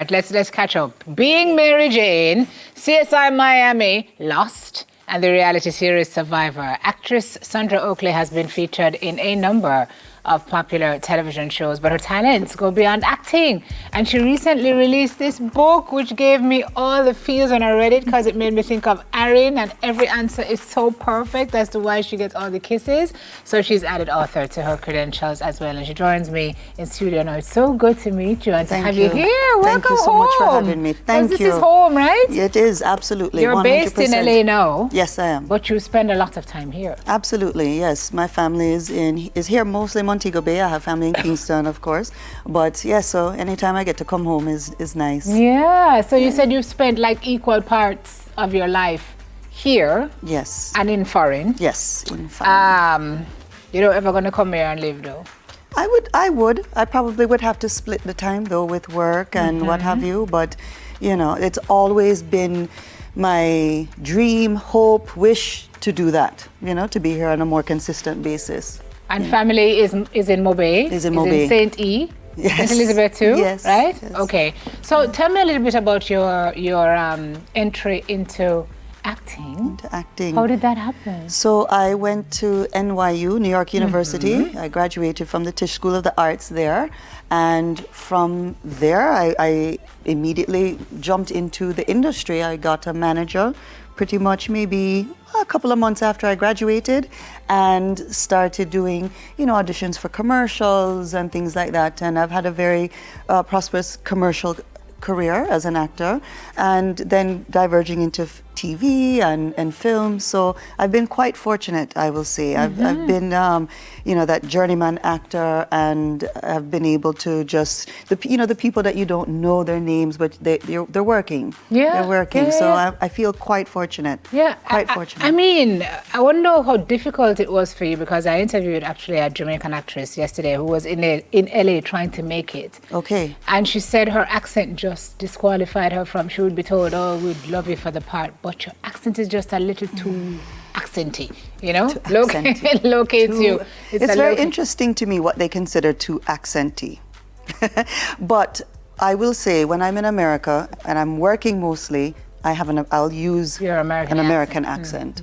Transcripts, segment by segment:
Let's catch up. Being Mary Jane, CSI Miami, Lost, and the reality series Survivor. Actress Sundra Oakley has been featured in a number of popular television shows, but her talents go beyond acting. And she recently released this book, which gave me all the feels when I read it, because it made me think of Erin, and every answer is so perfect as to why she gets all the kisses. So she's added author to her credentials as well, and she joins me in studio now. It's so good to meet you and to have you here. Welcome Thank you so much for having me. Thank you. This is home, right? It is, absolutely. You're 100%. based in LA now. Yes, I am. But you spend a lot of time here. Absolutely, yes. My family is here, mostly Montego Bay. I have family in Kingston, of course. But yeah, so anytime I get to come home is nice. Yeah, so you said you've spent like equal parts of your life here. Yes. And in foreign. Yes, in foreign. You're not ever going to come here and live though? I would. I probably would have to split the time though with work and what have you. But, you know, it's always been my dream, hope, wish to do that, you know, to be here on a more consistent basis. And family is in Mobay? Is in Mobay. In St. E? Yes. St. Elizabeth too? Yes. Right? Yes. Okay. So tell me a little bit about your entry into acting. How did that happen? So I went to NYU, New York University. I graduated from the Tisch School of the Arts there. And from there, I immediately jumped into the industry. I got a manager pretty much maybe a couple of months after I graduated, and started doing, you know, auditions for commercials and things like that. And I've had a very prosperous commercial career as an actor, and then diverging into TV and film. So I've been quite fortunate, I will say. I've been, you know, that journeyman actor, and I've been able to just, the people that you don't know their names, but they're working. Yeah. They're working. Yeah, so yeah. I feel quite fortunate. Yeah. Quite fortunate. I mean, I want to know how difficult it was for you, because I interviewed actually a Jamaican actress yesterday who was in LA trying to make it. Okay. And she said her accent just disqualified her from, she would be told, oh, we'd love you for the part, but your accent is just a little too accenty, you know? Locates you. It's very interesting to me what they consider too accenty. But I will say, when I'm in America and I'm working mostly, I'll use an American accent.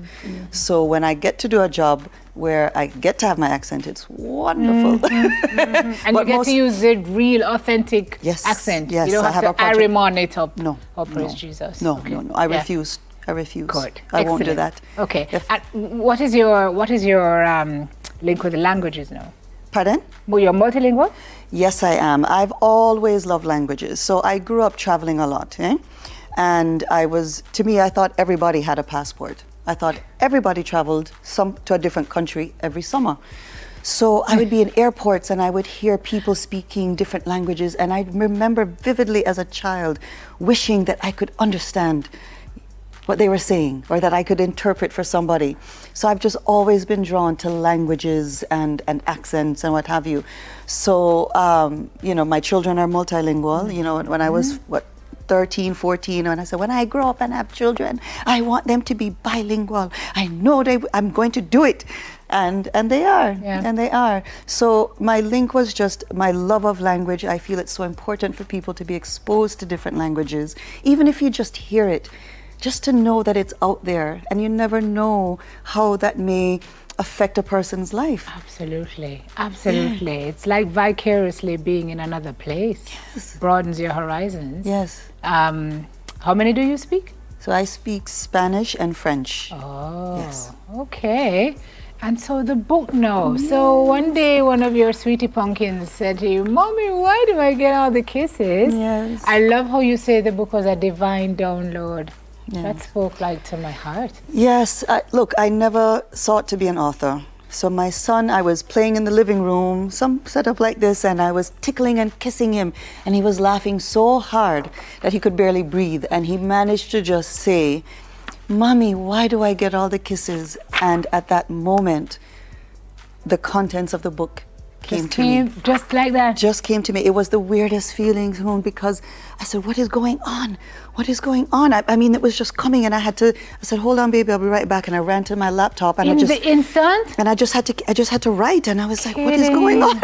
So when I get to do a job where I get to have my accent, it's wonderful. And you get to use the real, authentic accent. Yes, you don't have to Arimon it up. No. Oh, praise Jesus. No, no. I refuse. Good. I won't do that. Okay. What is your link with the languages now? Pardon? Well, you're multilingual? Yes, I am. I've always loved languages. So I grew up traveling a lot. And to me, I thought everybody had a passport. I thought everybody traveled to a different country every summer. So I would be in airports and I would hear people speaking different languages. And I remember vividly as a child wishing that I could understand what they were saying, or that I could interpret for somebody. So I've just always been drawn to languages and accents and what have you. So, you know, my children are multilingual. You know, when I was, 13, 14, and I said, when I grow up and have children, I want them to be bilingual. I know I'm going to do it. And they are, and they are. So my link was just my love of language. I feel it's so important for people to be exposed to different languages, even if you just hear it, just to know that it's out there, and you never know how that may affect a person's life. Absolutely. It's like vicariously being in another place. Yes. Broadens your horizons. Yes. How many do you speak? So I speak Spanish and French. Oh, yes. Okay. And so the book now. So one day one of your sweetie pumpkins said to you, Mommy, why do I get all the kisses? Yes. I love how you say the book was a divine download. Yes. That spoke like to my heart. Yes. Look, I never sought to be an author. So my son, I was playing in the living room, some setup like this, and I was tickling and kissing him, and he was laughing so hard that he could barely breathe. And he managed to just say, Mommy, why do I get all the kisses? And at that moment, the contents of the book came to me. Just like that? Just came to me. It was the weirdest feeling, because I said, what is going on? What is going on? I mean, it was just coming, and I said, hold on, baby, I'll be right back. And I ran to my laptop. And the instant? And I just had to write, and I was like, what is going on?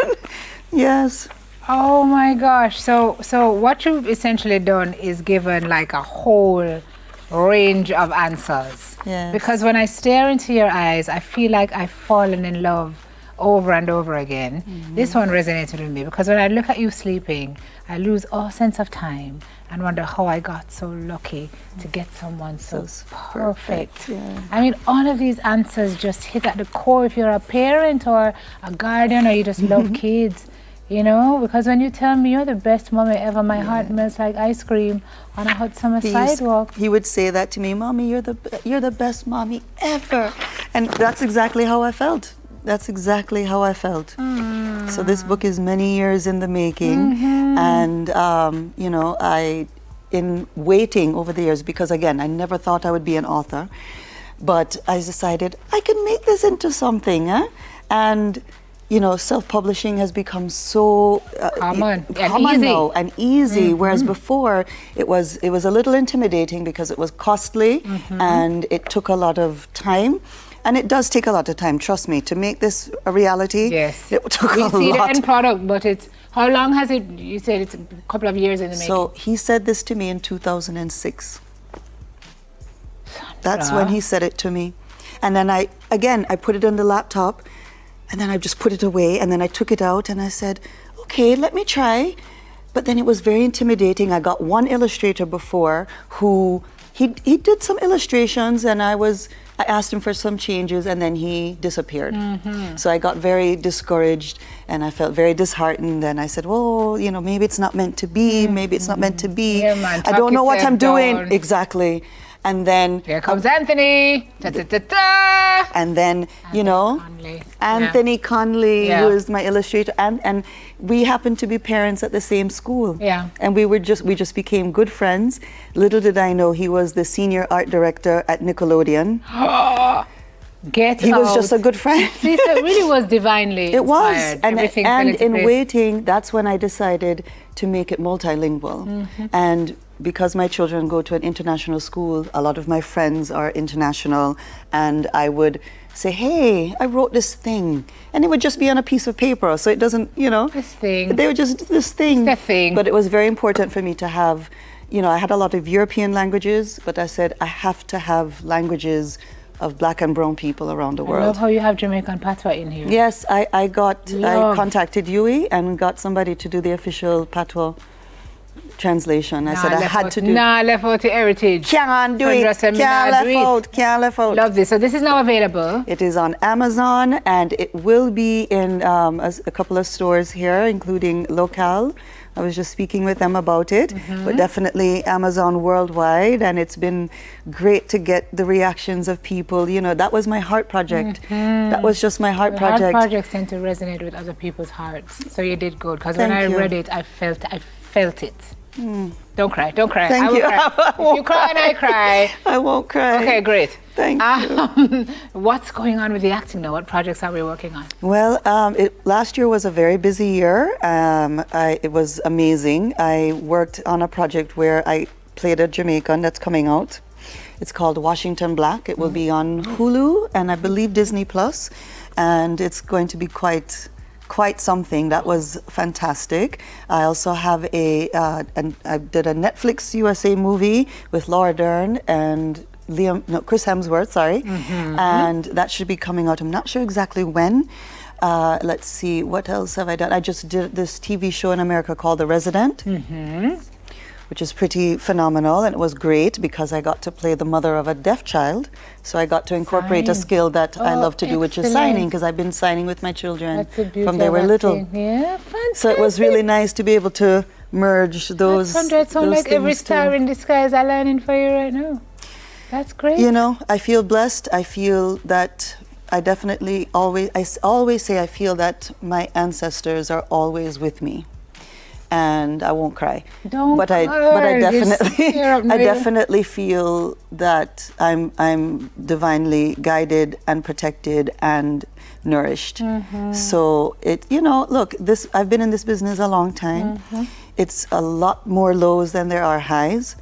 Yes. Oh my gosh. So what you've essentially done is given like a whole range of answers. Yes. Because when I stare into your eyes, I feel like I've fallen in love over and over again. This one resonated with me because when I look at you sleeping, I lose all sense of time and wonder how I got so lucky to get someone so perfect. Yeah. I mean, all of these answers just hit at the core if you're a parent or a guardian or you just love kids. You know, because when you tell me you're the best mommy ever, my heart melts like ice cream on a hot summer sidewalk. He would say that to me, Mommy, you're the best mommy ever. And that's exactly how I felt. That's exactly how I felt. So this book is many years in the making. And, you know, in waiting over the years, because again, I never thought I would be an author, but I decided I can make this into something. And you know, self-publishing has become so common now and easy, whereas before it was a little intimidating because it was costly and it took a lot of time. And it does take a lot of time, trust me, to make this a reality. Yes. It took we a see lot. the end product, but it's, how long has it, you said it's a couple of years in the making? So he said this to me in 2006. That's when he said it to me. And then I put it on the laptop, and then I just put it away, and then I took it out and I said, okay, let me try. But then it was very intimidating. I got one illustrator before who, he did some illustrations, and I asked him for some changes, and then he disappeared. So I got very discouraged and I felt very disheartened, and I said, well, you know, maybe it's not meant to be, maybe it's not meant to be. Yeah, man, I don't know what I'm doing. down. Exactly. And then here comes Anthony. Ta, ta, ta, ta. And then, you know, Conley. Anthony Conley, Yeah. who is my illustrator, and we happened to be parents at the same school. Yeah. And we just became good friends. Little did I know he was the senior art director at Nickelodeon. He was just a good friend. See, so it really was divinely It was, inspired. and Everything fell into in place. waiting, that's when I decided to make it multilingual. And because my children go to an international school, a lot of my friends are international, and I would say, hey, I wrote this thing, and it would just be on a piece of paper, so it doesn't, you know. This thing. They were just this thing. It's the thing. But it was very important for me to have, you know, I had a lot of European languages, but I said I have to have languages of black and brown people around the I world. love how you have Jamaican patois in here. Yes, I Love. contacted Yui and got somebody to do the official patois translation. I said I had to do. Nah, left out the heritage. Can't do Sundra it. said, "Me Can't nah do left it." out. Can't left out. Love this. So this is now available. It is on Amazon, and it will be in a couple of stores here, including Local. I was just speaking with them about it, but definitely Amazon worldwide, and it's been great to get the reactions of people. You know, that was my heart project. That was just my heart project. Heart projects tend to resonate with other people's hearts. So you did good, because when I Thank you. read it, I felt it. Don't cry, don't cry. Thank I will you. cry. If you cry and I cry. I won't cry. Okay, great. Thank you. What's going on with the acting now? What projects are we working on? Well, last year was a very busy year. It was amazing. I worked on a project where I played a Jamaican that's coming out. It's called Washington Black. It will be on Hulu and I believe Disney Plus, and it's going to be quite something. That was fantastic. I also have I did a Netflix USA movie with Laura Dern and Chris Hemsworth, sorry. And that should be coming out. I'm not sure exactly when. Let's see, what else have I done? I just did this TV show in America called The Resident, which is pretty phenomenal, and it was great because I got to play the mother of a deaf child. So I got to incorporate a Sign. skill that I love to do, which is excellent. signing, because I've been signing with my children That's the beauty from they of were little. acting. Yeah, fantastic. So it was really nice to be able to merge those. It sounds like every things star too. in the skies are lining for you right now. That's great. You know, I feel blessed. I feel that I always say I feel that my ancestors are always with me, and I won't cry. Don't but I cry. definitely You're up, I Maria. definitely feel that I'm divinely guided and protected and nourished. So look, I've been in this business a long time. It's a lot more lows than there are highs.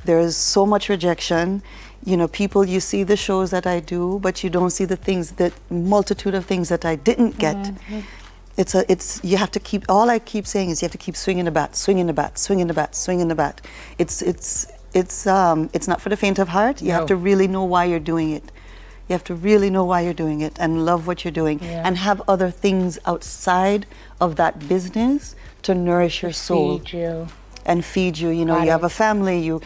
There is so much rejection. You know, you see the shows that I do, but you don't see the multitude of things that I didn't get. It's you have to keep, all I keep saying is you have to keep swinging the bat, swinging the bat, swinging the bat, swinging the bat. It's not for the faint of heart. You have to really know why you're doing it. You have to really know why you're doing it and love what you're doing, and have other things outside of that business to nourish your soul. Feed you. And feed you. You know, you have a family, you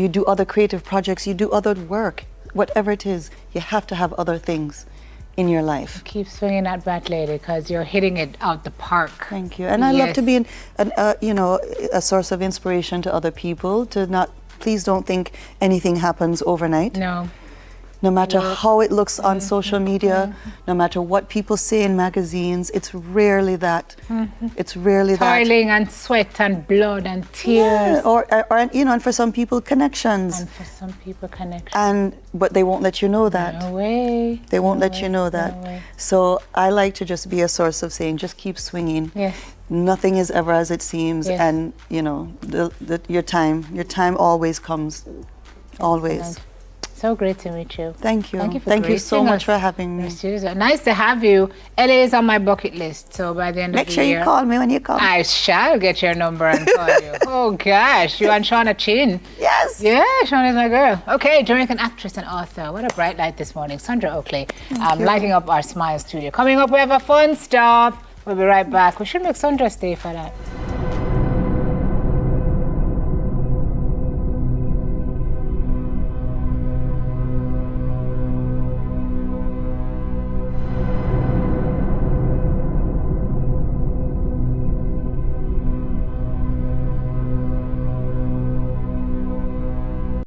do other creative projects, you do other work, whatever it is, you have to have other things in your life. Keep swinging that bat, lady, because you're hitting it out the park. Thank you. And I love to be a source of inspiration to other people. Please don't think anything happens overnight. No matter how it looks on social media, no matter what people say in magazines, it's rarely that. It's rarely that. Toiling and sweat and blood and tears. Or and for some people, connections. And for some people, connections. But they won't let you know that. No way. They won't let you know that. No way. So I like to just be a source of saying, just keep swinging. Yes. Nothing is ever as it seems, and your time always comes. Always. Excellent. So great to meet you. Thank you. Thank you so much for having me. Nice to have you. LA is on my bucket list, so by the end of the year... Make sure you call me when you come. I shall get your number and call you. Oh gosh, you and Shauna Chin. Yes. Yeah, Shauna's my girl. Okay, Jamaican actress and author. What a bright light this morning. Sundra Oakley, lighting up our Smile studio. Coming up, we have a fun stop. We'll be right back. We should make Sundra stay for that.